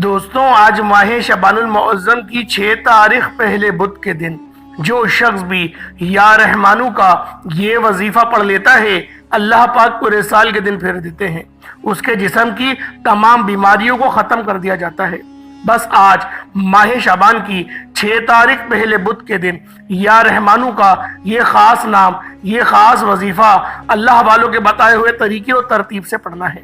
دوستوں، آج ماہ شعبان المعظم کی 6 تاریخ پہلے بدھ کے دن جو شخص بھی یا رحمانو کا یہ وظیفہ پڑھ لیتا ہے، اللہ پاک پورے سال کے دن پھیر دیتے ہیں، اس کے جسم کی تمام بیماریوں کو ختم کر دیا جاتا ہے۔ بس آج ماہ شعبان کی 6 تاریخ پہلے بدھ کے دن یا رحمانو کا یہ خاص نام، یہ خاص وظیفہ اللہ والوں کے بتائے ہوئے طریقے اور ترتیب سے پڑھنا ہے۔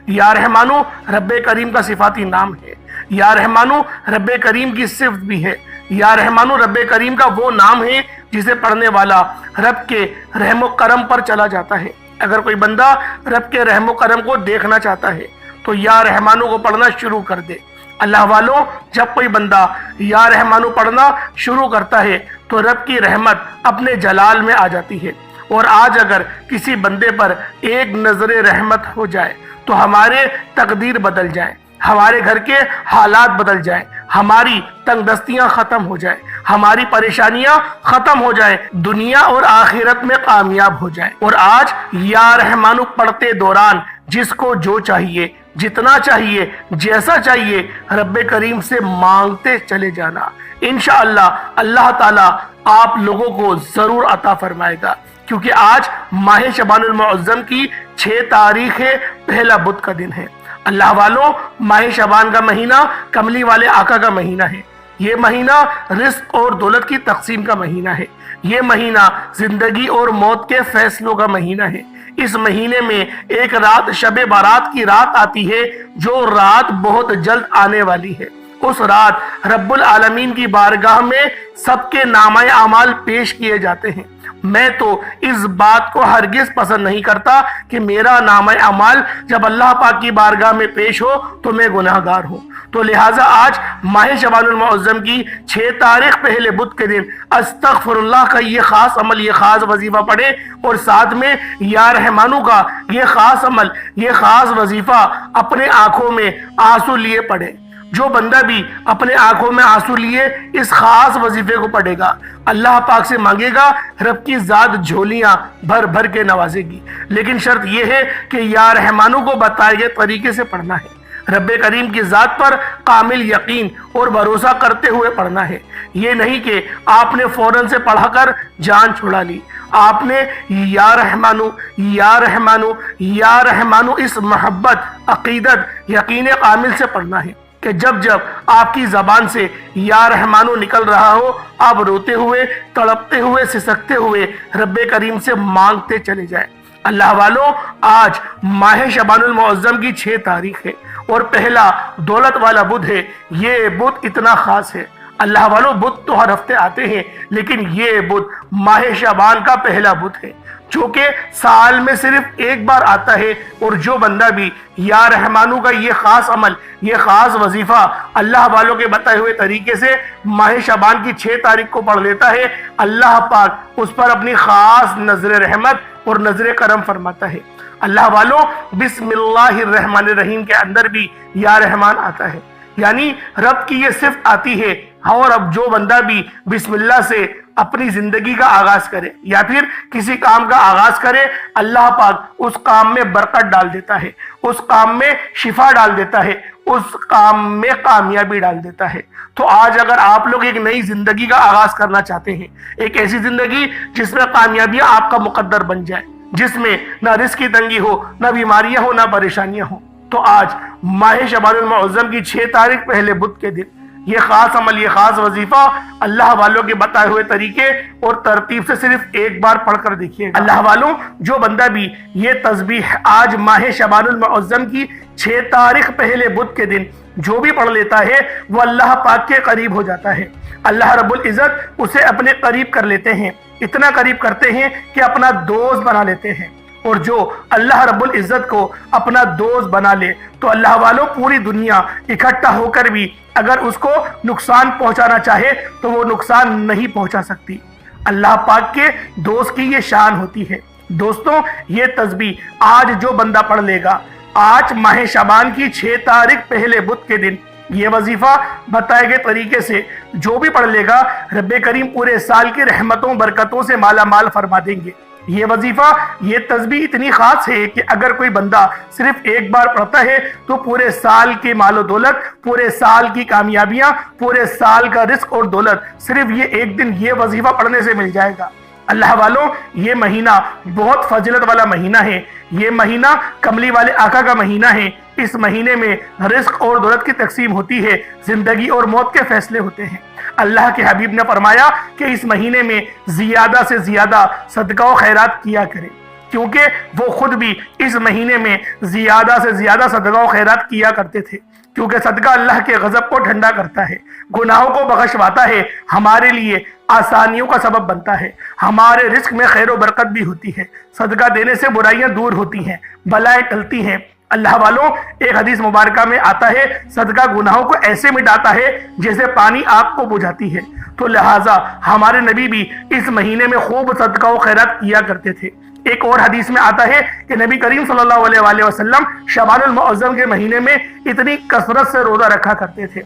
یا رحمانو رب کریم کا صفاتی نام ہے، یا رحمانو رب کریم کی صفت بھی ہے، یا رحمانو رب کریم کا وہ نام ہے جسے پڑھنے والا رب کے رحم و کرم پر چلا جاتا ہے۔ اگر کوئی بندہ رب کے رحم و کرم کو دیکھنا چاہتا ہے تو یا رحمانو کو پڑھنا شروع کر دے۔ اللہ والوں، جب کوئی بندہ یا رحمانو پڑھنا شروع کرتا ہے تو رب کی رحمت اپنے جلال میں آ جاتی ہے، اور آج اگر کسی بندے پر ایک نظر رحمت ہو جائے تو ہمارے تقدیر بدل جائے، ہمارے گھر کے حالات بدل جائیں، ہماری تنگ دستیاں ختم ہو جائیں، ہماری پریشانیاں ختم ہو جائیں، دنیا اور آخرت میں کامیاب ہو جائیں۔ اور آج یا رحمانو پڑھتے دوران جس کو جو چاہیے، جتنا چاہیے، جیسا چاہیے، رب کریم سے مانگتے چلے جانا۔ انشاءاللہ اللہ تعالیٰ آپ لوگوں کو ضرور عطا فرمائے گا، کیونکہ آج ماہ شعبان المعظم کی 6 تاریخ ہے، پہلا بدھ کا دن ہے۔ اللہ والوں، ماہ شعبان کا مہینہ کملی والے آقا کا مہینہ ہے۔ یہ مہینہ رزق اور دولت کی تقسیم کا مہینہ ہے۔ یہ مہینہ زندگی اور موت کے فیصلوں کا مہینہ ہے۔ اس مہینے میں ایک رات شب بارات کی رات آتی ہے، جو رات بہت جلد آنے والی ہے۔ اس رات رب العالمین کی بارگاہ میں سب کے نامہ اعمال پیش کیے جاتے ہیں۔ میں تو اس بات کو ہرگز پسند نہیں کرتا کہ میرا نامہ اعمال جب اللہ پاک کی بارگاہ میں پیش ہو تو میں گناہگار ہوں۔ تو لہٰذا آج ماہ شعبان المعظم کی 6 تاریخ پہلے بدھ کے دن استغفر اللہ کا یہ خاص عمل، یہ خاص وظیفہ پڑھے، اور ساتھ میں یا رحمانو کا یہ خاص عمل، یہ خاص وظیفہ اپنے آنکھوں میں آنسو لیے پڑھے۔ جو بندہ بھی اپنے آنکھوں میں آنسو لیے اس خاص وظیفے کو پڑھے گا، اللہ پاک سے مانگے گا، رب کی ذات جھولیاں بھر بھر کے نوازے گی۔ لیکن شرط یہ ہے کہ یا رحمانو کو بتائے گئے طریقے سے پڑھنا ہے، رب کریم کی ذات پر کامل یقین اور بھروسہ کرتے ہوئے پڑھنا ہے۔ یہ نہیں کہ آپ نے فوراً سے پڑھا کر جان چھڑا لی، آپ نے یا رحمانو یا رحمانو یا رحمانو اس محبت، عقیدت، یقین کامل سے پڑھنا ہے کہ جب جب آپ کی زبان سے یا رحمانو نکل رہا ہو، آپ روتے ہوئے، تڑپتے ہوئے، سسکتے ہوئے رب کریم سے مانگتے چلے جائیں۔ اللہ والوں، آج ماہ شعبان المعظم کی 6 تاریخ ہے اور پہلا دولت والا بدھ ہے۔ یہ بدھ اتنا خاص ہے۔ اللہ والوں، بدھ تو ہر ہفتے آتے ہیں، لیکن یہ بدھ ماہ شعبان کا پہلا بدھ ہے، جو کہ سال میں صرف ایک بار آتا ہے۔ اور جو بندہ بھی یا رحمانو کا یہ خاص عمل، یہ خاص وظیفہ اللہ والوں کے بتائے ہوئے طریقے سے ماہ شعبان کی 6 تاریخ کو پڑھ لیتا ہے، اللہ پاک اس پر اپنی خاص نظر رحمت اور نظر کرم فرماتا ہے۔ اللہ والوں، بسم اللہ الرحمن الرحیم کے اندر بھی یا رحمان آتا ہے، یعنی رب کی یہ صفت آتی ہے۔ اور اب جو بندہ بھی بسم اللہ سے اپنی زندگی کا آغاز کرے یا پھر کسی کام کا آغاز کرے، اللہ پاک اس کام میں برکت ڈال دیتا ہے، اس کام میں شفا ڈال دیتا ہے، اس کام میں کامیابی ڈال دیتا ہے۔ تو آج اگر آپ لوگ ایک نئی زندگی کا آغاز کرنا چاہتے ہیں، ایک ایسی زندگی جس میں کامیابیاں آپ کا مقدر بن جائے، جس میں نہ رزق کی تنگی ہو، نہ بیماریاں ہو، نہ پریشانیاں ہوں، تو آج ماہ شعبان المعظم کی 6 تاریخ پہلے بدھ کے دن یہ خاص عمل، یہ خاص وظیفہ اللہ والوں کے بتائے ہوئے طریقے اور ترتیب سے صرف ایک بار پڑھ کر دیکھیے گا۔ اللہ والوں، جو بندہ بھی یہ تسبیح آج ماہ شعبان المعظم کی 6 تاریخ پہلے بدھ کے دن جو بھی پڑھ لیتا ہے، وہ اللہ پاک کے قریب ہو جاتا ہے۔ اللہ رب العزت اسے اپنے قریب کر لیتے ہیں، اتنا قریب کرتے ہیں کہ اپنا دوست بنا لیتے ہیں۔ اور جو اللہ رب العزت کو اپنا دوست بنا لے تو اللہ والوں، پوری دنیا اکٹھا ہو کر بھی اگر اس کو نقصان پہنچانا چاہے تو وہ نقصان نہیں پہنچا سکتی۔ اللہ پاک کے دوست کی یہ شان ہوتی ہے۔ دوستوں، یہ تسبیح آج جو بندہ پڑھ لے گا، آج ماہ شعبان کی 6 تاریخ پہلے بدھ کے دن یہ وظیفہ بتائے گئے طریقے سے جو بھی پڑھ لے گا، رب کریم پورے سال کی رحمتوں برکتوں سے مالا مال فرما دیں گے۔ یہ وظیفہ، یہ تسبیح اتنی خاص ہے کہ اگر کوئی بندہ صرف ایک بار پڑھتا ہے تو پورے سال کے مال و دولت، پورے سال کی کامیابیاں، پورے سال کا رزق اور دولت صرف یہ ایک دن یہ وظیفہ پڑھنے سے مل جائے گا۔ اللہ والوں، یہ مہینہ بہت فضیلت والا مہینہ ہے، یہ مہینہ کملی والے آقا کا مہینہ ہے۔ اس مہینے میں رزق اور دولت کی تقسیم ہوتی ہے، زندگی اور موت کے فیصلے ہوتے ہیں۔ اللہ کے حبیب نے فرمایا کہ اس مہینے میں زیادہ سے زیادہ صدقہ و خیرات کیا کرے، کیونکہ وہ خود بھی اس مہینے میں زیادہ سے زیادہ صدقہ و خیرات کیا کرتے تھے، کیونکہ صدقہ اللہ کے غضب کو ٹھنڈا کرتا ہے، گناہوں کو بخشواتا ہے، ہمارے لیے آسانیوں کا سبب بنتا ہے، ہمارے رزق میں خیر و برکت بھی ہوتی ہے، صدقہ دینے سے برائیاں دور ہوتی ہیں، بلائیں ٹلتی ہیں۔ اللہ والوں، ایک حدیث مبارکہ میں آتا ہے صدقہ گناہوں کو ایسے مٹاتا ہے جیسے پانی آگ کو بجھاتی ہے، تو لہٰذا ہمارے نبی بھی اس مہینے میں خوب صدقہ و خیرات کیا کرتے تھے۔ ایک اور حدیث میں آتا ہے کہ نبی کریم صلی اللہ علیہ وآلہ وسلم شعبان المعظم کے مہینے میں اتنی کثرت سے روزہ رکھا کرتے تھے،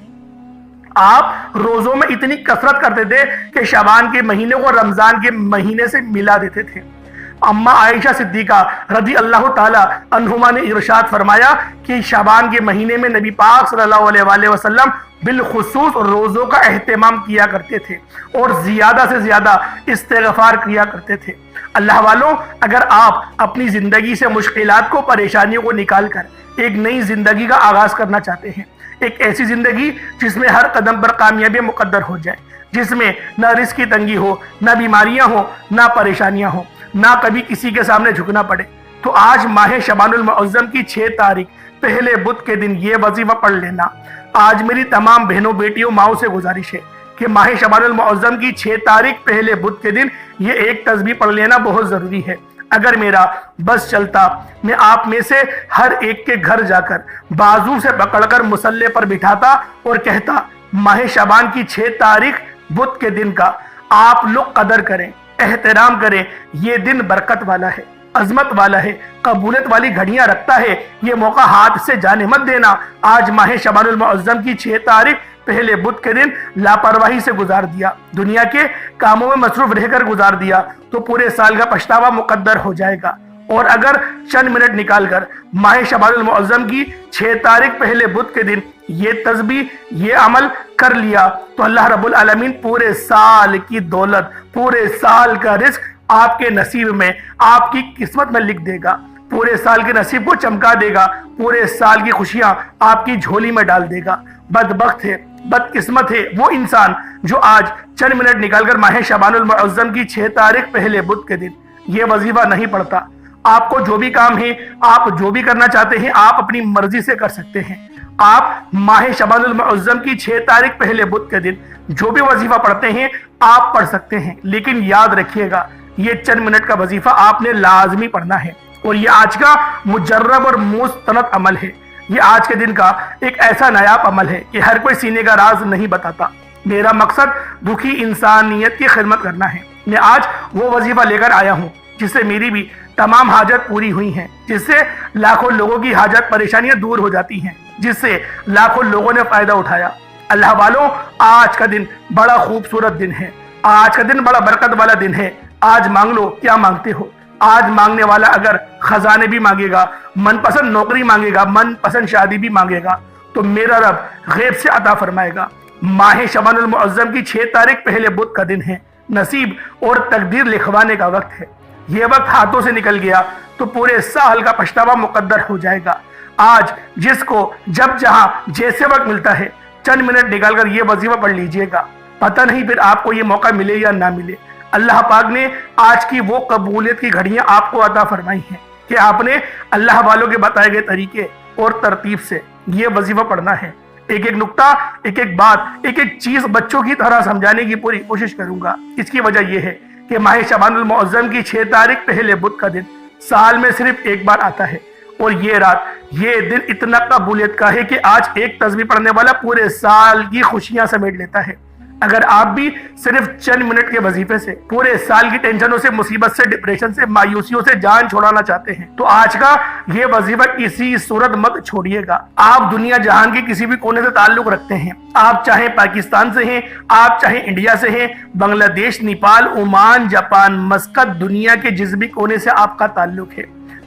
آپ روزوں میں اتنی کثرت کرتے تھے کہ شعبان کے مہینے کو رمضان کے مہینے سے ملا دیتے تھے۔ اما عائشہ صدیقہ رضی اللہ تعالی عنہما نے ارشاد فرمایا کہ شعبان کے مہینے میں نبی پاک صلی اللہ علیہ وآلہ وسلم بالخصوص روزوں کا اہتمام کیا کرتے تھے اور زیادہ سے زیادہ استغفار کیا کرتے تھے۔ اللہ والوں، اگر آپ اپنی زندگی سے مشکلات کو، پریشانیوں کو نکال کر ایک نئی زندگی کا آغاز کرنا چاہتے ہیں، ایک ایسی زندگی جس میں ہر قدم پر کامیابی مقدر ہو جائے، جس میں نہ رزق کی تنگی ہو، نہ بیماریاں ہوں، نہ پریشانیاں ہوں، نہ کبھی کسی کے سامنے جھکنا پڑے، تو آج ماہ شعبان المعظم کی 6 تاریخ پہلے بدھ کے دن یہ وظیفہ پڑھ لینا۔ آج میری تمام بہنوں، بیٹیوں، ماؤں سے گزارش ہے کہ ماہ شعبان المعظم کی 6 تاریخ پہلے بدھ کے دن یہ ایک تسبیح پڑھ لینا بہت ضروری ہے۔ اگر میرا بس چلتا، میں آپ میں سے ہر ایک کے گھر جا کر بازو سے پکڑ کر مصلی پر بٹھاتا اور کہتا ماہ شعبان کی 6 تاریخ بدھ کے دن کا آپ لوگ قدر کریں، احترام کریں، یہ دن برکت والا ہے، عظمت والا ہے، قبولیت والی گھڑیاں رکھتا ہے، یہ موقع ہاتھ سے جانے مت دینا۔ آج ماہ شعبان المعظم کی 6 تاریخ پہلے بدھ کے دن لاپرواہی سے گزار دیا، دنیا کے کاموں میں مصروف رہ کر گزار دیا تو پورے سال کا پچھتاوا مقدر ہو جائے گا۔ اور اگر چند منٹ نکال کر ماہ شعبان المعظم کی 6 تاریخ پہلے بدھ کے دن یہ تسبیح، یہ عمل کر لیا تو اللہ رب العالمین پورے سال کی دولت، پورے سال کا رزق آپ کے نصیب میں، آپ کی قسمت میں لکھ دے گا، پورے سال کے نصیب کو چمکا دے گا، پورے سال کی خوشیاں آپ کی جھولی میں ڈال دے گا۔ بدبخت ہے، بدقسمت ہے وہ انسان جو آج چند منٹ نکال کر ماہ شعبان المعظم کی 6 تاریخ پہلے بدھ کے دن یہ وظیفہ نہیں پڑھتا۔ آپ کو جو بھی کام ہے، آپ جو بھی کرنا چاہتے ہیں، آپ اپنی مرضی سے کر سکتے ہیں۔ آپ ماہ شعبان المعظم کی 6 تاریخ پہلے بدھ کے دن جو بھی وظیفہ پڑھتے ہیں آپ پڑھ سکتے ہیں، لیکن یاد رکھیے گا یہ چند منٹ کا وظیفہ آپ نے لازمی پڑھنا ہے، اور یہ آج کا مجرب اور مستند عمل ہے۔ یہ آج کے دن کا ایک ایسا نایاب عمل ہے کہ ہر کوئی سینے کا راز نہیں بتاتا۔ میرا مقصد دکھی انسانیت کی خدمت کرنا ہے۔ میں آج وہ وظیفہ لے کر آیا ہوں جس سے میری بھی تمام حاجت پوری ہوئی ہیں، جس سے لاکھوں لوگوں کی حاجت پریشانیاں دور ہو جاتی ہیں، جس سے لاکھوں لوگوں نے فائدہ اٹھایا۔ اللہ والوں، آج کا دن بڑا خوبصورت دن ہے، آج کا دن بڑا برکت والا دن ہے۔ آج مانگ لو کیا مانگتے ہو۔ آج مانگنے والا اگر خزانے بھی مانگے گا، من پسند نوکری مانگے گا، من پسند شادی بھی مانگے گا تو میرا رب غیب سے عطا فرمائے گا۔ ماہ شعبان المعظم کی 6 تاریخ پہلے بدھ کا دن ہے، نصیب اور تقدیر لکھوانے کا وقت ہے۔ یہ وقت ہاتھوں سے نکل گیا تو پورے سال کا پچھتاوا مقدر ہو جائے گا۔ آج جس کو جب جہاں جیسے وقت ملتا ہے چند منٹ نکال کر یہ وظیفہ پڑھ لیجئے گا، پتہ نہیں پھر آپ کو یہ موقع ملے یا نہ ملے۔ اللہ پاک نے آج کی وہ قبولیت کی گھڑیاں آپ کو عطا فرمائی ہیں کہ آپ نے اللہ والوں کے بتائے گئے طریقے اور ترتیب سے یہ وظیفہ پڑھنا ہے۔ ایک ایک نقطہ، ایک ایک بات، ایک ایک چیز بچوں کی طرح سمجھانے کی پوری کوشش کروں گا۔ اس کی وجہ یہ ہے کہ ماہ شعبان المعظم کی 6 تاریخ پہلے بدھ کا دن سال میں صرف ایک بار آتا ہے، اور یہ رات، یہ دن اتنا قبولیت کا ہے کہ آج ایک تسبیح پڑھنے والا پورے سال کی خوشیاں سمیٹ لیتا ہے۔ اگر آپ بھی صرف چند منٹ کے وظیفے سے پورے سال کی ٹینشنوں سے، مصیبت سے، ڈپریشن سے، مایوسیوں سے جان چھوڑانا چاہتے ہیں تو آج کا یہ وظیفہ کسی صورت مت چھوڑیے گا۔ آپ دنیا جہان کے کسی بھی کونے سے تعلق رکھتے ہیں، آپ چاہے پاکستان سے ہیں، آپ چاہے انڈیا سے ہیں، بنگلہ دیش، نیپال، عمان، جاپان، مسقط، دنیا کے جس بھی کونے سے آپ کا تعلق ہے،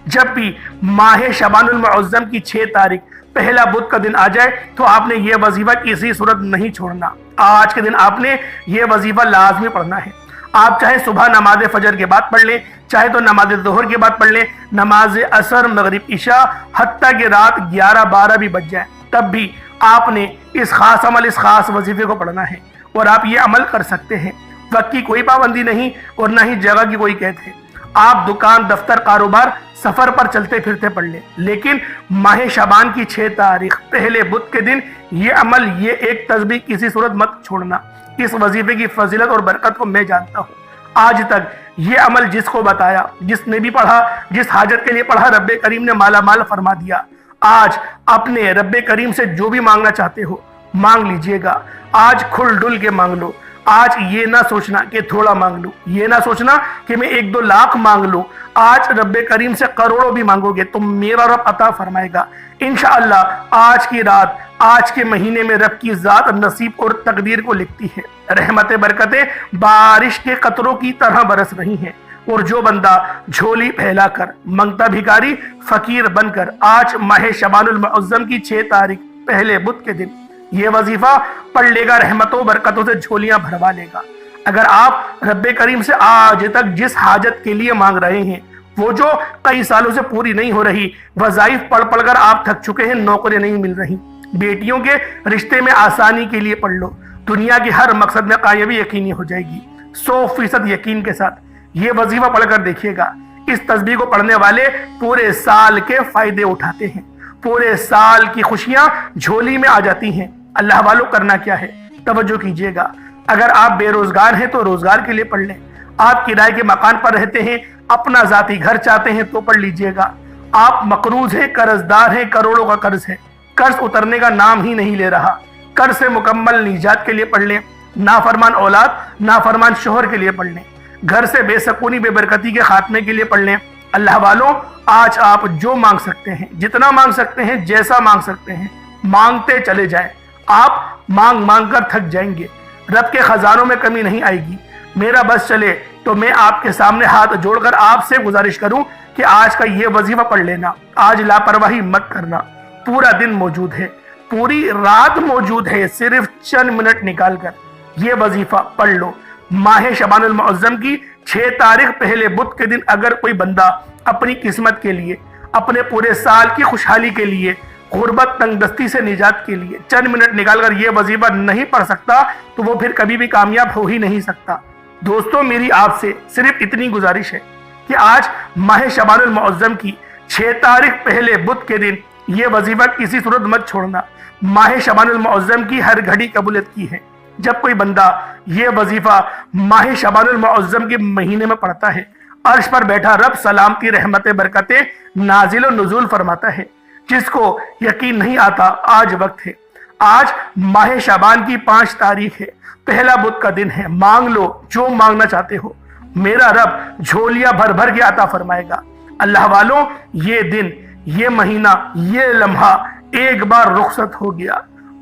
جب بھی ماہ شعبان المعظم کی 6 تاریخ پہلا بدھ کا دن آ جائے تو آپ نے یہ وظیفہ کسی صورت نہیں چھوڑنا۔ آج کے دن آپ نے یہ وظیفہ لازمی پڑھنا ہے۔ آپ چاہے صبح نماز فجر کے بعد پڑھ لیں، چاہے تو نماز ظہر کے بعد پڑھ لیں، نماز عصر، مغرب، عشاء، حتیٰ کہ رات 11-12 بھی بج جائیں، تب بھی آپ نے اس خاص عمل، اس خاص وظیفے کو پڑھنا ہے۔ اور آپ یہ عمل کر سکتے ہیں، وقت کی کوئی پابندی نہیں اور نہ ہی جگہ کی کوئی قید ہے۔ آپ دکان، دفتر، کاروبار، سفر پر چلتے پھرتے پڑھ لیں، لیکن ماہ شعبان کی 6 تاریخ پہلے بدھ کے دن یہ عمل، یہ ایک تسبیح کسی صورت مت چھوڑنا۔ اس وظیفے کی فضیلت اور برکت کو میں جانتا ہوں۔ آج تک یہ عمل جس کو بتایا، جس نے بھی پڑھا، جس حاجت کے لیے پڑھا، رب کریم نے مالا مال فرما دیا۔ آج اپنے رب کریم سے جو بھی مانگنا چاہتے ہو مانگ لیجئے گا۔ آج کھل ڈل کے مانگ لو۔ آج یہ نہ سوچنا کہ تھوڑا مانگ لوں، یہ نہ سوچنا کہ میں 1-2 لاکھ مانگ لوں۔ آج رب کریم سے کروڑوں بھی مانگو گے تو میرا رب عطا فرمائے گا انشاءاللہ۔ آج کی رات، آج کے مہینے میں رب کی ذات نصیب اور تقدیر کو لکھتی ہے۔ رحمتیں، برکتیں بارش کے قطروں کی طرح برس رہی ہیں، اور جو بندہ جھولی پھیلا کر، منگتا بھکاری، فقیر بن کر آج ماہ شعبان المعظم کی 6 تاریخ پہلے بدھ کے دن یہ وظیفہ پڑھ لے گا، رحمتوں برکتوں سے جھولیاں بھروا لے گا۔ اگر آپ رب کریم سے آج تک جس حاجت کے لیے مانگ رہے ہیں، وہ جو کئی سالوں سے پوری نہیں ہو رہی، وظائف پڑھ پڑھ کر آپ تھک چکے ہیں، نوکریاں نہیں مل رہی، بیٹیوں کے رشتے میں آسانی کے لیے پڑھ لو، دنیا کے ہر مقصد میں کامیابی یقینی ہو جائے گی 100% یقین کے ساتھ۔ یہ وظیفہ پڑھ کر دیکھیے گا، اس تسبیح کو پڑھنے والے پورے سال کے فائدے اٹھاتے ہیں، پورے سال کی خوشیاں جھولی میں آ جاتی ہیں۔ اللہ والوں، کرنا کیا ہے؟ توجہ کیجئے گا۔ اگر آپ بے روزگار ہیں تو روزگار کے لیے پڑھ لیں۔ آپ کرائے کے مکان پر رہتے ہیں، اپنا ذاتی گھر چاہتے ہیں تو پڑھ لیجئے گا۔ آپ مقروض ہیں، قرض دار ہیں، کروڑوں کا قرض ہے، قرض اترنے کا نام ہی نہیں لے رہا، قرض سے مکمل نجات کے لیے پڑھ لیں۔ نافرمان اولاد، نافرمان شوہر کے لیے پڑھ لیں۔ گھر سے بے سکونی، بے برکتی کے خاتمے کے لیے پڑھ لیں۔ اللہ والوں، آج آپ جو مانگ سکتے ہیں، جتنا مانگ سکتے ہیں، جیسا مانگ سکتے ہیں، مانگتے چلے جائیں۔ آپ مانگ مانگ کر تھک جائیں گے، رب کے خزانوں میں کمی نہیں آئے گی۔ میرا بس چلے تو میں آپ کے سامنے ہاتھ جوڑ کر آپ سے گزارش کروں کہ آج کا یہ وظیفہ پڑھ لینا۔ آج لاپرواہی مت کرنا، پورا دن موجود ہے، پوری رات موجود ہے، صرف چند منٹ نکال کر یہ وظیفہ پڑھ لو۔ ماہ شعبان المعظم کی 6 تاریخ پہلے بدھ کے دن اگر کوئی بندہ اپنی قسمت کے لیے، اپنے پورے سال کی خوشحالی کے لیے، غربت، تنگ دستی سے نجات کے لیے چند منٹ نکال کر یہ وظیفہ نہیں پڑھ سکتا تو وہ پھر کبھی بھی کامیاب ہو ہی نہیں سکتا۔ دوستوں، میری آپ سے صرف اتنی گزارش ہے کہ آج ماہ شعبان المعظم کی 6 تاریخ پہلے بدھ کے دن یہ وظیفہ کسی صورت مت چھوڑنا۔ ماہ شعبان المعظم کی ہر گھڑی قبولیت کی ہے۔ جب کوئی بندہ یہ وظیفہ ماہ شعبان المعظم کے مہینے میں پڑھتا ہے، عرش پر بیٹھا رب سلامتی، رحمتیں، برکتیں نازل و نزول فرماتا ہے۔ جس کو یقین نہیں آتا، آج وقت ہے۔ آج ماہ شعبان کی 5 تاریخ ہے، پہلا بدھ کا دن ہے۔ مانگ لو جو مانگنا چاہتے ہو، میرا رب جھولیاں بھر بھر کے عطا فرمائے گا۔ اللہ والوں، یہ دن، یہ مہینہ، یہ لمحہ ایک بار رخصت ہو گیا۔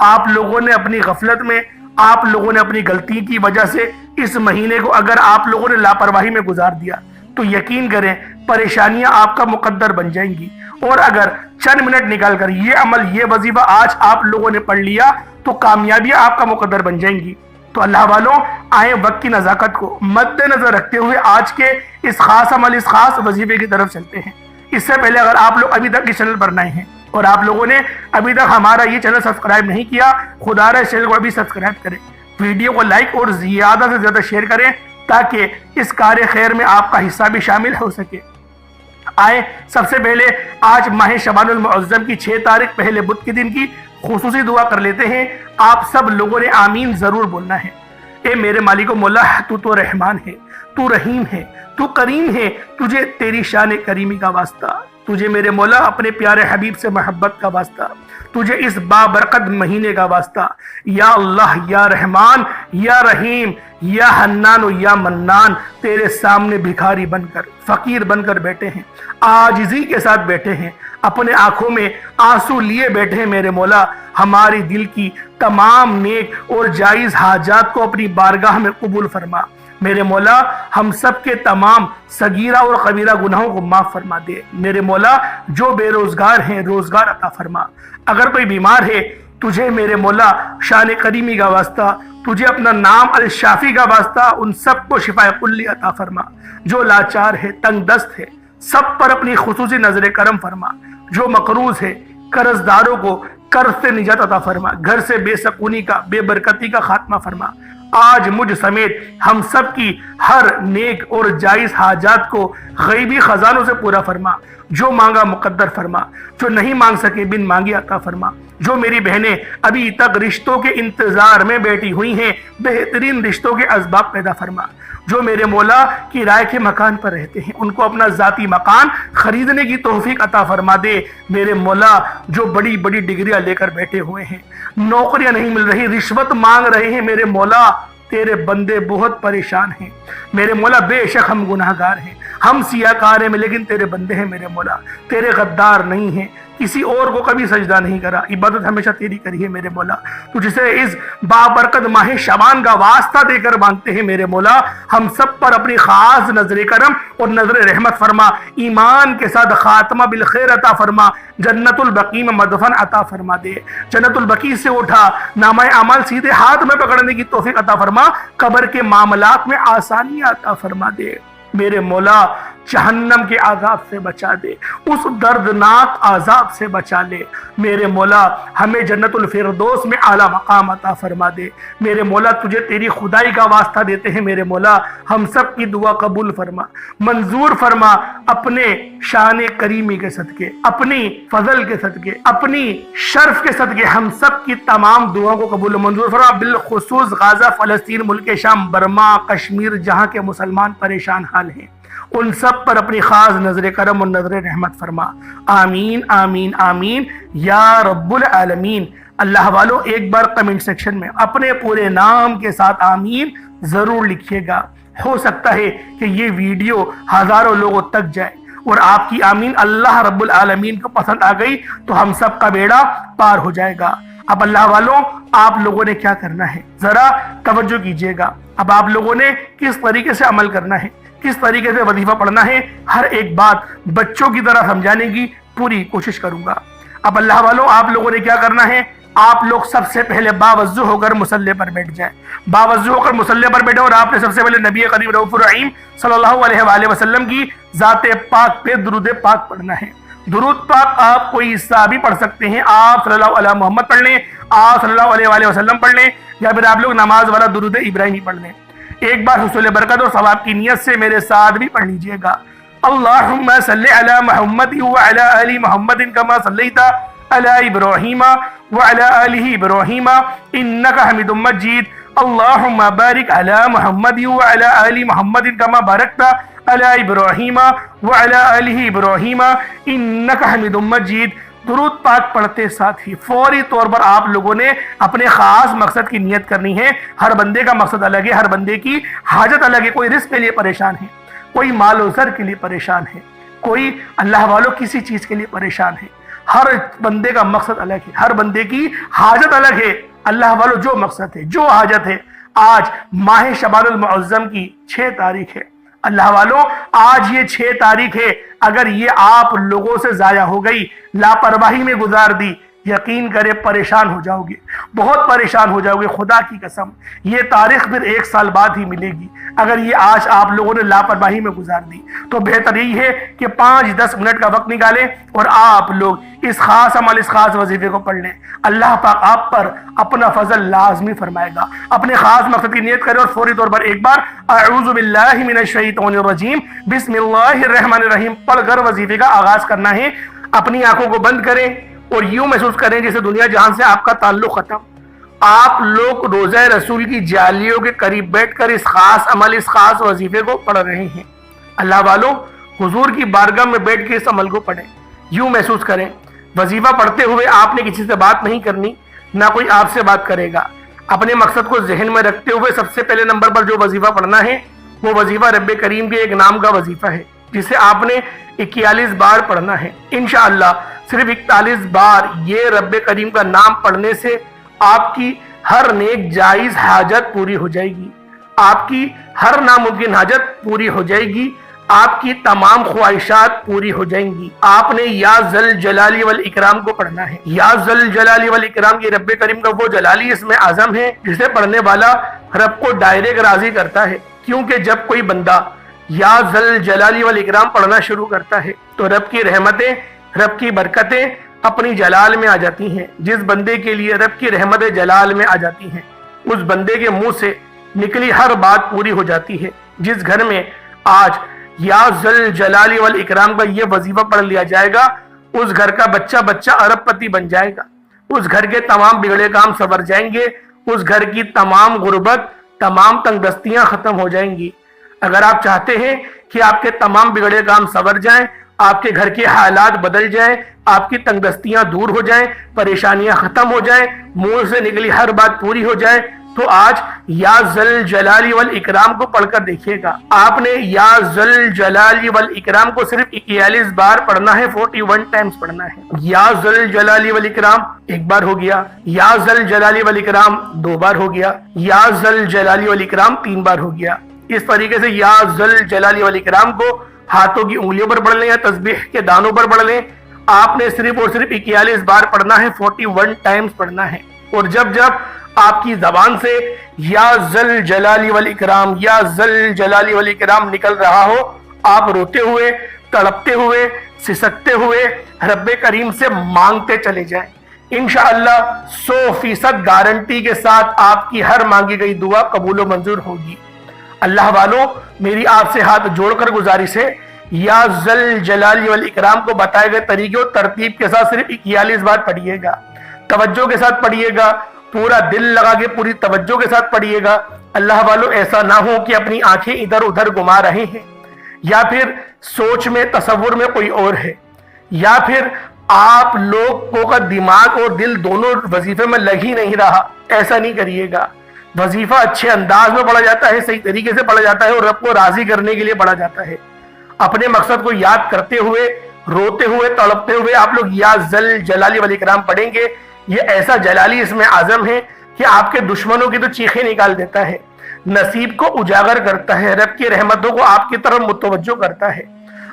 آپ لوگوں نے اپنی غفلت میں، آپ لوگوں نے اپنی غلطی کی وجہ سے اس مہینے کو اگر آپ لوگوں نے لاپرواہی میں گزار دیا تو یقین کریں پریشانیاں آپ کا مقدر بن جائیں گی۔ اور اگر چند منٹ نکال کر یہ عمل، یہ وظیفہ آج آپ لوگوں نے پڑھ لیا تو کامیابیاں آپ کا مقدر بن جائیں گی۔ تو اللہ والوں، آئیں وقت کی نزاکت کو مد نظر رکھتے ہوئے آج کے اس خاص عمل، اس خاص وظیفے کی طرف چلتے ہیں۔ اس سے پہلے اگر آپ لوگ ابھی تک اس چینل پر نئے ہیں اور آپ لوگوں نے ابھی تک ہمارا یہ چینل سبسکرائب نہیں کیا، خدا رہے اس چینل کو ابھی سبسکرائب کریں، ویڈیو کو لائک اور زیادہ سے زیادہ شیئر کریں تاکہ اس کار خیر میں آپ کا حصہ بھی شامل ہو سکے۔ آئے سب سے پہلے آج ماہ شعبان المعظم کی 6 تاریخ پہلے بدھ کے دن کی خصوصی دعا کر لیتے ہیں۔ آپ سب لوگوں نے آمین ضرور بولنا ہے۔ اے میرے مالک و مولا، تو رحمان ہے، تو رحیم ہے، تو کریم ہے، تجھے تیری شان کریمی کا واسطہ، تجھے میرے مولا اپنے پیارے حبیب سے محبت کا واسطہ، تجھے اس بابرکت مہینے کا واسطہ، یا اللہ یا رحمان یا رحیم یا حنان و یا منان، تیرے سامنے بھکاری بن کر، فقیر بن کر بیٹھے ہیں، عاجزی کے ساتھ بیٹھے ہیں، اپنے آنکھوں میں آنسو لیے بیٹھے ہیں۔ میرے مولا ہماری دل کی تمام نیک اور جائز حاجات کو اپنی بارگاہ میں قبول فرما۔ میرے مولا ہم سب کے تمام صغیرہ اور کبیرہ گناہوں کو معاف فرما دے۔ میرے مولا جو بے روزگار ہیں روزگار عطا فرما، اگر کوئی بیمار ہے تجھے میرے مولا شان کریمی کا واسطہ، تجھے اپنا نام الشافی کا واسطہ ان سب کو شفا کلی عطا فرما۔ جو لاچار ہے، تنگ دست ہے، سب پر اپنی خصوصی نظر کرم فرما۔ جو مقروض ہے قرض داروں کو قرض سے نجات عطا فرما، گھر سے بے سکونی کا، بے برکتی کا خاتمہ فرما۔ آج مجھ سمیت ہم سب کی ہر نیک اور جائز حاجات کو غیبی خزانوں سے پورا فرما۔ جو مانگا مقدر فرما، جو نہیں مانگ سکے بن مانگی عطا فرما۔ جو میری بہنیں ابھی تک رشتوں کے انتظار میں بیٹھی ہوئی ہیں، بہترین رشتوں کے اسباب پیدا فرما۔ جو میرے مولا کرائے کے مکان پر رہتے ہیں ان کو اپنا ذاتی مکان خریدنے کی توفیق عطا فرما دے۔ میرے مولا جو بڑی بڑی ڈگریاں لے کر بیٹھے ہوئے ہیں، نوکریاں نہیں مل رہی، رشوت مانگ رہے ہیں، میرے مولا تیرے بندے بہت پریشان ہیں۔ میرے مولا بے شک ہم گناہ گار ہیں، ہم سیاہ کار ہیں، لیکن تیرے بندے ہیں میرے مولا، تیرے غدار نہیں ہیں، کسی اور کو کبھی سجدہ نہیں کرا، عبادت ہمیشہ تیری کری ہے میرے مولا۔ تجھ سے اس بابرکت ماہ شعبان کا واسطہ دے کر مانگتے ہیں میرے مولا، ہم سب پر اپنی خاص نظر کرم اور نظر رحمت فرما، ایمان کے ساتھ خاتمہ بالخیر عطا فرما، جنت البقیع میں مدفن عطا فرما دے۔ جنت البقیع سے اٹھا نامہ اعمال سیدھے ہاتھ میں پکڑنے کی توفیق عطا فرما، قبر کے معاملات میں آسانی عطا فرما دے۔ میرے مولا جہنم کے عذاب سے بچا دے، اس دردناک عذاب سے بچا لے۔ میرے مولا ہمیں جنت الفردوس میں اعلیٰ مقام عطا فرما دے۔ میرے مولا تجھے تیری خدائی کا واسطہ دیتے ہیں میرے مولا، ہم سب کی دعا قبول فرما، منظور فرما، اپنے شان کریمی کے صدقے، اپنی فضل کے صدقے، اپنی شرف کے صدقے ہم سب کی تمام دعاؤں کو قبول و منظور فرما۔ بالخصوص غزہ، فلسطین، ملک شام، برما، کشمیر جہاں کے مسلمان پریشان حال ہیں، ان سب پر اپنی خاص نظر کرم اور نظر رحمت فرما۔ آمین آمین آمین یا رب العالمین۔ اللہ والوں ایک بار کمنٹ سیکشن میں اپنے پورے نام کے ساتھ آمین ضرور لکھیے گا، ہو سکتا ہے کہ یہ ویڈیو ہزاروں لوگوں تک جائے اور آپ کی آمین اللہ رب العالمین کو پسند آ گئی تو ہم سب کا بیڑا پار ہو جائے گا۔ اب اللہ والوں آپ لوگوں نے کیا کرنا ہے ذرا توجہ کیجئے گا۔ اب آپ لوگوں نے کس طریقے سے عمل کرنا ہے، کس طریقے سے وظیفہ پڑھنا ہے، ہر ایک بات بچوں کی طرح سمجھانے کی پوری کوشش کروں گا۔ اب اللہ والوں آپ لوگوں نے کیا کرنا ہے، آپ لوگ سب سے پہلے باوضو ہو کر مصلی پر بیٹھ جائیں، باوضو ہو کر مصلی پر بیٹھے اور آپ نے سب سے پہلے نبی کریم رؤوف الرحیم صلی اللہ علیہ وآلہ وسلم کی ذات پاک پہ درود پاک پڑھنا ہے۔ درود پاک آپ کوئی حصہ بھی پڑھ سکتے ہیں، آپ صلی اللہ علیہ محمد پڑھ لیں، آپ صلی اللہ علیہ وآلہ وسلم پڑھ لیں، یا پھر آپ لوگ نماز والا درود ابراہیمی پڑھ لیں۔ ایک بار حصول برکت اور ثواب کی نیت سے میرے ساتھ بھی پڑھ لیجئے گا۔ اللہم صلی علی محمد وعلی آل محمد کما صلیت علی ابراہیم وعلی آل ابراہیم انکا حمید مجید۔ اللہم بارک علی محمد وعلی آل محمد کما بارکت علی ابراہیم وعلی آل ابراہیم انکا حمید مجید۔ درود پاک پڑھتے ساتھ ہی فوری طور پر آپ لوگوں نے اپنے خاص مقصد کی نیت کرنی ہے۔ ہر بندے کا مقصد الگ ہے، ہر بندے کی حاجت الگ ہے، کوئی رزق کے لیے پریشان ہے، کوئی مال و زر کے لیے پریشان ہے، کوئی اللہ والوں کسی چیز کے لیے پریشان ہے۔ ہر بندے کا مقصد الگ ہے، ہر بندے کی حاجت الگ ہے۔ اللہ والوں جو مقصد ہے، جو حاجت ہے، آج ماہ شعبان المعظم کی 6 تاریخ ہے۔ اللہ والوں آج یہ 6 تاریخ ہے، اگر یہ آپ لوگوں سے ضائع ہو گئی، لاپرواہی میں گزار دی، یقین کرے پریشان ہو جاؤ گے، بہت پریشان ہو جاؤ گے۔ خدا کی قسم یہ تاریخ پھر 1 سال بعد ہی ملے گی۔ اگر یہ آج آپ لوگوں نے لاپرواہی میں گزار دی تو بہتر یہی ہے کہ 5-10 منٹ کا وقت نکالیں اور آپ لوگ اس خاص عمل، اس خاص وظیفے کو پڑھ لیں۔ اللہ پاک آپ پر اپنا فضل لازمی فرمائے گا۔ اپنے خاص مقصد کی نیت کریں اور فوری طور پر ایک بار اعوذ باللہ من الشیطان الرجیم بسم اللہ الرحمن الرحیم پڑھ کر وظیفے کا آغاز کرنا ہے۔ اپنی آنکھوں کو بند کریں اور یوں محسوس کریں جیسے دنیا جہان سے آپ کا تعلق ختم۔ آپ لوگ روضہ رسول کی جالیوں کے قریب بیٹھ کر اس خاص عمل، اس خاص وظیفے کو پڑھ رہے ہیں۔ اللہ والوں حضور کی بارگاہ میں بیٹھ کے اس عمل کو پڑھیں، یوں محسوس کریں وظیفہ پڑھتے ہوئے آپ نے کسی سے بات نہیں کرنی، نہ کوئی آپ سے بات کرے گا۔ اپنے مقصد کو ذہن میں رکھتے ہوئے سب سے پہلے نمبر پر جو وظیفہ پڑھنا ہے وہ وظیفہ رب کریم کے ایک نام کا وظیفہ ہے، جسے آپ نے 41 بار پڑھنا ہے۔ انشاءاللہ صرف 41 بار یہ رب کریم کا نام پڑھنے سے آپ کی ہر نیک جائز حاجت پوری ہو جائے گی، آپ کی ہر ناممکن حاجت پوری ہو جائے گی، آپ کی تمام خواہشات پوری ہو جائیں گی۔ آپ نے یا ذل جلالی والاکرام کو پڑھنا ہے۔ یا ذل جلالی والاکرام یہ رب کریم کا وہ جلالی اسم اعظم ہے جسے پڑھنے والا رب کو ڈائریکٹ راضی کرتا ہے، کیونکہ جب کوئی بندہ یا ذل جلالی والاکرام پڑھنا شروع کرتا ہے تو رب کی رحمتیں، رب کی برکتیں اپنی جلال میں آ جاتی ہیں۔ جس بندے کے لیے رب کی رحمت جلال میں آ جاتی ہیں اس بندے کے منہ سے نکلی ہر بات پوری ہو جاتی ہے۔ جس گھر میں آج یا ذل جلالی والاکرام کا یہ وظیفہ پڑھ لیا جائے گا اس گھر کا بچہ بچہ ارب پتی بن جائے گا، اس گھر کے تمام بگڑے کام سنور جائیں گے، اس گھر کی تمام غربت، تمام تنگ دستیاں ختم ہو جائیں گی۔ اگر آپ چاہتے ہیں کہ آپ کے تمام بگڑے کام سنور جائیں، آپ کے گھر کے حالات بدل جائیں، آپ کی تنگ دستیاں دور ہو جائیں، پریشانیاں ختم ہو جائیں، منہ سے نکلی ہر بات پوری ہو جائے، تو آج یا ذل جلالی والاکرام کو پڑھ کر دیکھیے گا۔ آپ نے یا ذل جلالی والاکرام کو صرف 41 بار پڑھنا ہے، 41 ٹائمز پڑھنا ہے۔ یا ذل جلالی والاکرام ایک بار ہو گیا، یا ذل جلالی والاکرام 2 بار ہو گیا، یا ذل جلالی والاکرام 3 بار ہو گیا۔ اس طریقے سے یا ذل جلالی والاکرام کو ہاتھوں کی انگلیوں پر پڑھ لیں یا تسبیح کے دانوں پر پڑھ لیں۔ آپ نے صرف اور صرف 41 بار پڑھنا ہے، 41 ٹائمز پڑھنا ہے۔ اور جب جب آپ کی زبان سے یا ذل جلالی والاکرام یا ذل جلالی والاکرام نکل رہا ہو، آپ روتے ہوئے، تڑپتے ہوئے، سسکتے ہوئے رب کریم سے مانگتے چلے جائیں۔ انشاءاللہ 100% گارنٹی کے ساتھ آپ کی ہر مانگی گئی دعا قبول و منظور ہوگی۔ اللہ والوں، میری آپ سے ہاتھ جوڑ کر گزارش ہے، یا ذل جلالی والاکرام کو بتائے گئے طریقے اور ترتیب کے ساتھ صرف 41 بار پڑھیے گا، توجہ کے ساتھ پڑھیے گا، پورا دل لگا کے پوری توجہ کے ساتھ پڑھیے گا۔ اللہ والوں، ایسا نہ ہو کہ اپنی آنکھیں ادھر ادھر گھما رہے ہیں، یا پھر سوچ میں تصور میں کوئی اور ہے، یا پھر آپ لوگوں کا دماغ اور دل دونوں وظیفے میں لگ ہی نہیں رہا۔ ایسا نہیں کریے گا۔ وظیفہ اچھے انداز میں پڑھا جاتا ہے، صحیح طریقے سے پڑھا جاتا ہے اور رب کو راضی کرنے کے لیے پڑھا جاتا ہے۔ اپنے مقصد کو یاد کرتے ہوئے، روتے ہوئے، تڑپتے ہوئے آپ لوگ یا ذل جلالی والاکرام پڑھیں گے۔ یہ ایسا جلالی اسم اعظم ہے کہ آپ کے دشمنوں کی تو چیخیں نکال دیتا ہے، نصیب کو اجاگر کرتا ہے، رب کی رحمتوں کو آپ کی طرف متوجہ کرتا ہے۔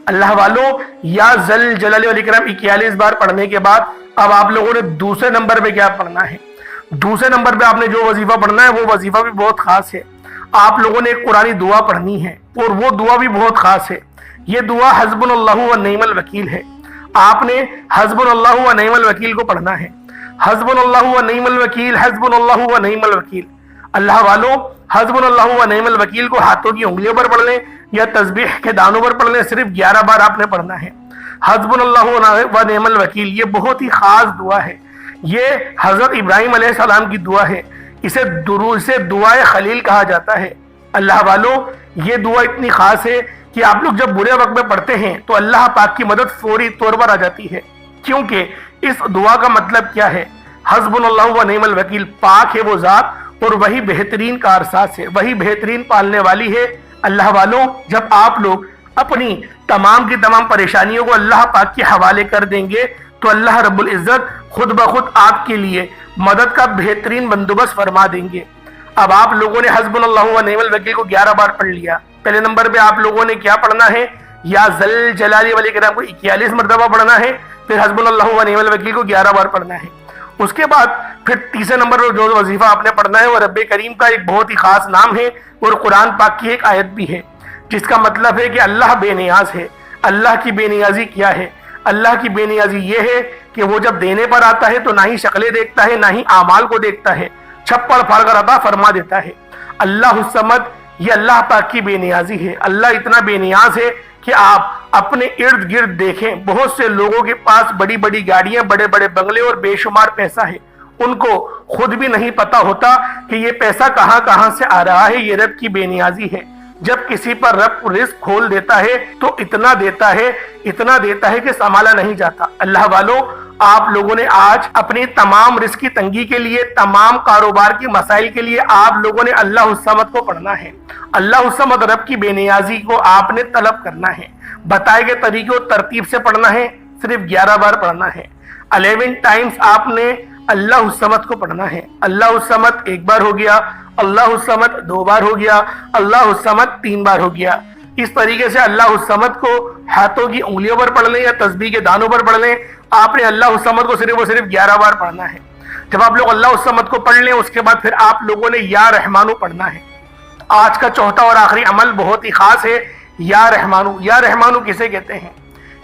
اللہ والوں، یا ذل جلالی والاکرام 41 بار پڑھنے کے بعد اب آپ لوگوں نے دوسرے نمبر پہ کیا پڑھنا ہے؟ دوسرے نمبر پہ آپ نے جو وظیفہ پڑھنا ہے وہ وظیفہ بھی بہت خاص ہے۔ آپ لوگوں نے ایک قرآنی دعا پڑھنی ہے اور وہ دعا بھی بہت خاص ہے۔ یہ دعا حسبنا اللہ و نعم الوکیل ہے۔ آپ نے حسبنا اللہ و نعم الوکیل کو پڑھنا ہے۔ حسبنا اللہ و نعم الوکیل، حسبنا اللہ و نعم الوکیل۔ اللہ والوں، حسبنا اللہ و نعم الوکیل کو ہاتھوں کی انگلیوں پر پڑھ لیں یا تسبیح کے دانوں پر پڑھ لیں، صرف 11 بار آپ نے پڑھنا ہے۔ حسبنا اللہ و نعم الوکیل یہ بہت ہی خاص دعا ہے۔ یہ حضرت ابراہیم علیہ السلام کی دعا ہے، اسے دعائے خلیل کہا جاتا ہے۔ اللہ والوں، یہ دعا اتنی خاص ہے کہ آپ لوگ جب برے وقت میں پڑھتے ہیں تو اللہ پاک کی مدد فوری طور پر آ جاتی ہے، کیونکہ اس دعا کا مطلب کیا ہے؟ حسبنا اللہ و نعم الوکیل، پاک ہے وہ ذات اور وہی بہترین کارساز ہے، وہی بہترین پالنے والی ہے۔ اللہ والوں، جب آپ لوگ اپنی تمام کی تمام پریشانیوں کو اللہ پاک کے حوالے کر دیں گے تو اللہ رب العزت خود بخود آپ کے لیے مدد کا بہترین بندوبست فرما دیں گے۔ اب آپ لوگوں نے حسبنا اللہ و نعم الوکیل کو 11 بار پڑھ لیا۔ پہلے نمبر پہ آپ لوگوں نے کیا پڑھنا ہے؟ یا ذل جلالی والاکرام کو 41 مرتبہ پڑھنا ہے، پھر حسبنا اللہ و نعم الوکیل کو 11 بار پڑھنا ہے۔ اس کے بعد پھر تیسرے نمبر پر جو وظیفہ آپ نے پڑھنا ہے وہ رب کریم کا ایک بہت ہی خاص نام ہے اور قرآن پاک کی ایک آیت بھی ہے، جس کا مطلب ہے کہ اللہ بے نیاز ہے۔ اللہ کی بے نیازی کیا ہے؟ اللہ کی بے نیازی یہ ہے کہ وہ جب دینے پر آتا ہے تو نہ ہی شکلیں دیکھتا ہے، نہ ہی اعمال کو دیکھتا ہے، چھپڑ پھاڑ کر عطا فرما دیتا ہے۔ اللہ الصمد، یہ اللہ پاک کی بے نیازی ہے۔ اللہ اتنا بے نیاز ہے کہ آپ اپنے ارد گرد دیکھیں، بہت سے لوگوں کے پاس بڑی بڑی گاڑیاں، بڑے بڑے بنگلے اور بے شمار پیسہ ہے، ان کو خود بھی نہیں پتا ہوتا کہ یہ پیسہ کہاں کہاں سے آ رہا ہے۔ یہ رب کی بے نیازی ہے۔ جب کسی پر رب رزق کھول دیتا ہے تو اتنا دیتا ہے کہ سنبھالا نہیں جاتا۔ اللہ والوں، آپ لوگوں نے آج اپنی تمام رزق کی تنگی کے لیے، تمام کاروبار کی مسائل کے لیے آپ لوگوں نے اللہ الصمد کو پڑھنا ہے۔ اللہ الصمد رب کی بے نیازی کو آپ نے طلب کرنا ہے، بتائے گئے طریقے و ترتیب سے پڑھنا ہے، صرف 11 بار پڑھنا ہے۔ 11 ٹائمز آپ نے اللہ الصمد کو پڑھنا ہے۔ اللہ الصمد 1 بار ہو گیا، اللہ الصمد 2 بار ہو گیا، اللہ الصمد 3 بار ہو گیا۔ اس طریقے سے اللہ الصمد کو ہاتھوں کی انگلیوں پر پڑھ لیں یا تسبیح کے دانوں پر پڑھ لیں، آپ نے اللہ الصمد کو صرف اور صرف 11 بار پڑھنا ہے۔ جب آپ لوگ اللہ الصمد کو پڑھ لیں، اس کے بعد پھر آپ لوگوں نے یا رحمانو پڑھنا ہے۔ آج کا چوتھا اور آخری عمل بہت ہی خاص ہے، یا رحمانو۔ یا رحمانو کسے کہتے ہیں؟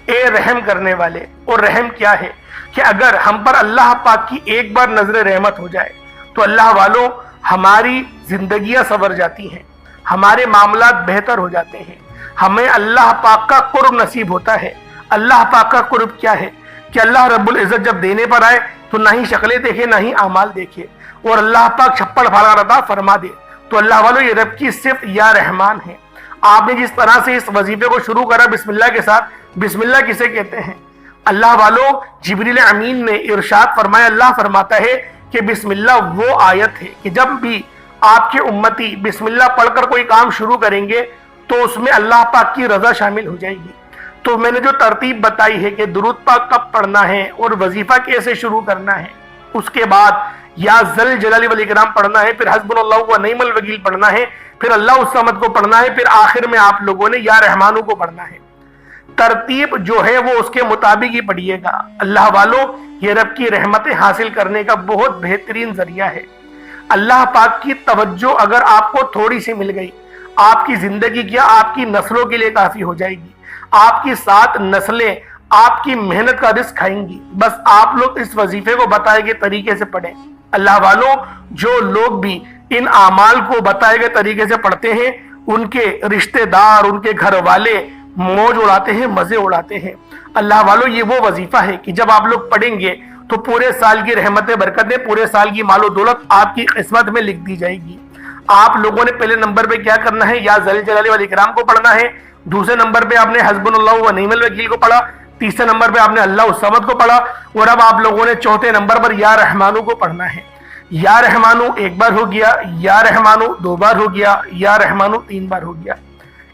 اے رحم کرنے والے۔ اور رحم کیا ہے کہ اگر ہم پر اللہ پاک کی ایک بار نظر رحمت ہو جائے تو اللہ والوں ہماری زندگیاں سنور جاتی ہیں، ہمارے معاملات بہتر ہو جاتے ہیں، ہمیں اللہ پاک کا قرب نصیب ہوتا ہے۔ اللہ پاک کا قرب کیا ہے کہ اللہ رب العزت جب دینے پر آئے تو نہ ہی شکلیں دیکھے نہ ہی اعمال دیکھے، اور اللہ پاک چھپڑ پھاڑا عطا فرما دے۔ تو اللہ والوں، یہ رب کی صفت یا رحمان ہے۔ آپ نے جس طرح سے اس وظیفے کو شروع کرا بسم اللہ کے ساتھ، بسم اللہ کسے کہتے ہیں؟ اللہ والوں، جبریل امین نے ارشاد فرمایا، اللہ فرماتا ہے کہ بسم اللہ وہ آیت ہے کہ جب بھی آپ کے امتی بسم اللہ پڑھ کر کوئی کام شروع کریں گے تو اس میں اللہ پاک کی رضا شامل ہو جائے گی۔ تو میں نے جو ترتیب بتائی ہے کہ درود پاک کب پڑھنا ہے اور وظیفہ کیسے شروع کرنا ہے، اس کے بعد یا ذل جلال والاکرام پڑھنا ہے، پھر حسبنا اللہ و نعم الوکیل پڑھنا ہے، پھر اللہ الصمد کو پڑھنا ہے، پھر آخر میں آپ لوگوں نے یا رحمانو کو پڑھنا ہے۔ ترتیب جو ہے وہ اس کے مطابق ہی پڑھیے گا۔ اللہ والوں، یہ رب کی رحمتیں حاصل کرنے کا بہت بہترین ذریعہ ہے۔ اللہ پاک کی توجہ اگر آپ کو تھوڑی سی مل گئی، آپ کی زندگی کیا آپ کی نسلوں کے لیے کافی ہو جائے گی۔ آپ کی 7 نسلیں آپ کی محنت کا رزق کھائیں گی۔ بس آپ لوگ اس وظیفے کو بتائے گئے طریقے سے پڑھیں۔ اللہ والوں، جو لوگ بھی ان اعمال کو بتائے گئے طریقے سے پڑھتے ہیں، ان کے رشتہ دار، ان کے گھر والے موج اڑاتے ہیں، مزے اڑاتے ہیں۔ اللہ والوں، یہ وہ وظیفہ ہے کہ جب آپ لوگ پڑھیں گے تو پورے سال کی رحمتیں، برکتیں، پورے سال کی مال و دولت آپ کی قسمت میں لکھ دی جائے گی۔ آپ لوگوں نے پہلے نمبر پہ کیا کرنا ہے؟ یا ذل جلال والاکرام کو پڑھنا ہے۔ دوسرے نمبر پہ آپ نے حسبنا اللہ و نعم الوکیل کو پڑھا۔ تیسرے نمبر پہ آپ نے اللہ الصمد کو پڑھا، اور اب آپ لوگوں نے چوتھے نمبر پر یا رحمانو کو پڑھنا ہے۔ یا رحمانو 1 بار ہو گیا، یا رحمانو 2 بار ہو گیا، یا رحمانو 3 بار ہو گیا۔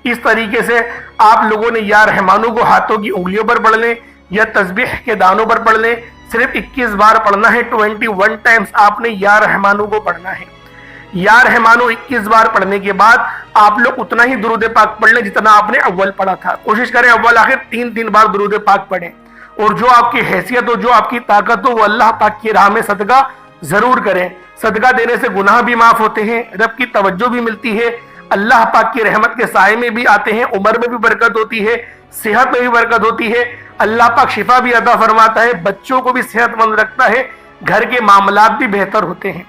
اس طریقے سے آپ لوگوں نے یا رحمانو کو ہاتھوں کی انگلیوں پر پڑھ لیں یا تسبیح کے دانوں پر پڑھ لیں، صرف 21 بار پڑھنا ہے۔ 21 ٹائمز آپ نے یا رحمانو کو پڑھنا ہے۔ یا رحمانو 21 بار پڑھنے کے بعد آپ لوگ اتنا ہی درود پاک پڑھ لیں جتنا آپ نے اول پڑھا تھا۔ کوشش کریں اول آخر 3 بار درود پاک پڑھیں، اور جو آپ کی حیثیت ہو، جو آپ کی طاقت ہو، وہ اللہ پاک کی راہ میں صدقہ ضرور کریں۔ صدقہ دینے سے گناہ بھی معاف ہوتے ہیں، رب کی توجہ بھی ملتی ہے، اللہ پاک کی رحمت کے سائے میں بھی آتے ہیں، عمر میں بھی برکت ہوتی ہے، صحت میں بھی برکت ہوتی ہے، اللہ پاک شفا بھی عطا فرماتا ہے، بچوں کو بھی صحت مند رکھتا ہے، گھر کے معاملات بھی بہتر ہوتے ہیں۔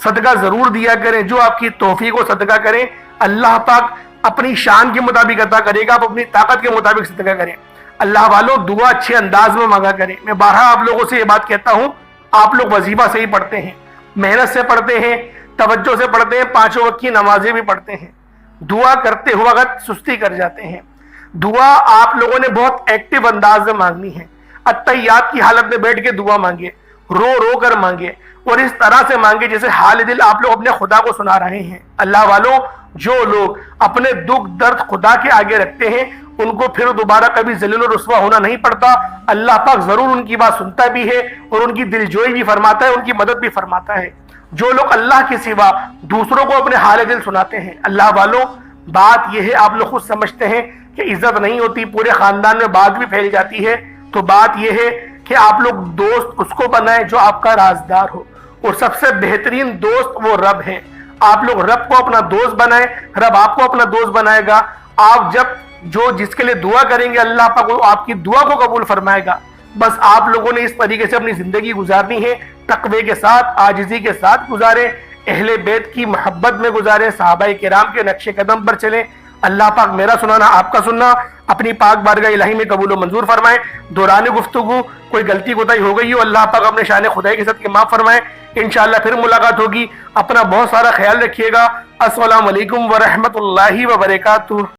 صدقہ ضرور دیا کریں، جو آپ کی توفیق ہو صدقہ کریں، اللہ پاک اپنی شان کے مطابق عطا کرے گا، آپ اپنی طاقت کے مطابق صدقہ کریں۔ اللہ والوں، دعا اچھے انداز میں مانگا کریں۔ میں بارہا آپ لوگوں سے یہ بات کہتا ہوں، آپ لوگ وظیفہ سے ہی پڑھتے ہیں، محنت سے پڑھتے ہیں، توجہ سے پڑھتے ہیں، 5 وقت کی نمازیں بھی پڑھتے ہیں، دعا کرتے ہوئے اگر سستی کر جاتے ہیں۔ دعا آپ لوگوں نے بہت ایکٹیو انداز میں مانگنی ہے، اتحیات کی حالت میں بیٹھ کے دعا مانگے، رو رو کر مانگے، اور اس طرح سے مانگے جیسے حال دل آپ لوگ اپنے خدا کو سنا رہے ہیں۔ اللہ والوں، جو لوگ اپنے دکھ درد خدا کے آگے رکھتے ہیں، ان کو پھر دوبارہ کبھی ذلیل و رسوا ہونا نہیں پڑتا۔ اللہ پاک ضرور ان کی بات سنتا بھی ہے اور ان کی دل جوئی بھی فرماتا ہے، ان کی مدد بھی فرماتا ہے۔ جو لوگ اللہ کے سوا دوسروں کو اپنے حال دل سناتے ہیں، اللہ والوں، بات یہ ہے، آپ لوگ خود سمجھتے ہیں کہ عزت نہیں ہوتی، پورے خاندان میں بات بھی پھیل جاتی ہے، تو بات یہ ہے کہ آپ لوگ دوست اس کو بنائیں جو آپ کا رازدار ہو، اور سب سے بہترین دوست وہ رب ہے۔ آپ لوگ رب کو اپنا دوست بنائیں، رب آپ کو اپنا دوست بنائے گا۔ آپ جو جس کے لیے دعا کریں گے، اللہ پاک آپ کی دعا کو قبول فرمائے گا۔ بس آپ لوگوں نے اس طریقے سے اپنی زندگی گزارنی ہے، تقوی کے ساتھ، عاجزی کے ساتھ گزاریں، اہل بیت کی محبت میں گزاریں، صحابہ کرام کے نقش قدم پر چلیں۔ اللہ پاک میرا سنانا، آپ کا سننا اپنی پاک بارگاہ الہی میں قبول و منظور فرمائے۔ دوران گفتگو کوئی غلطی کوتاہی ہو گئی ہو، اللہ پاک اپنے شان خدائی کے ساتھ معاف فرمائے۔ انشاءاللہ پھر ملاقات ہوگی۔ اپنا بہت سارا خیال رکھیے گا۔ السلام علیکم ورحمۃ اللہ وبرکاتہ.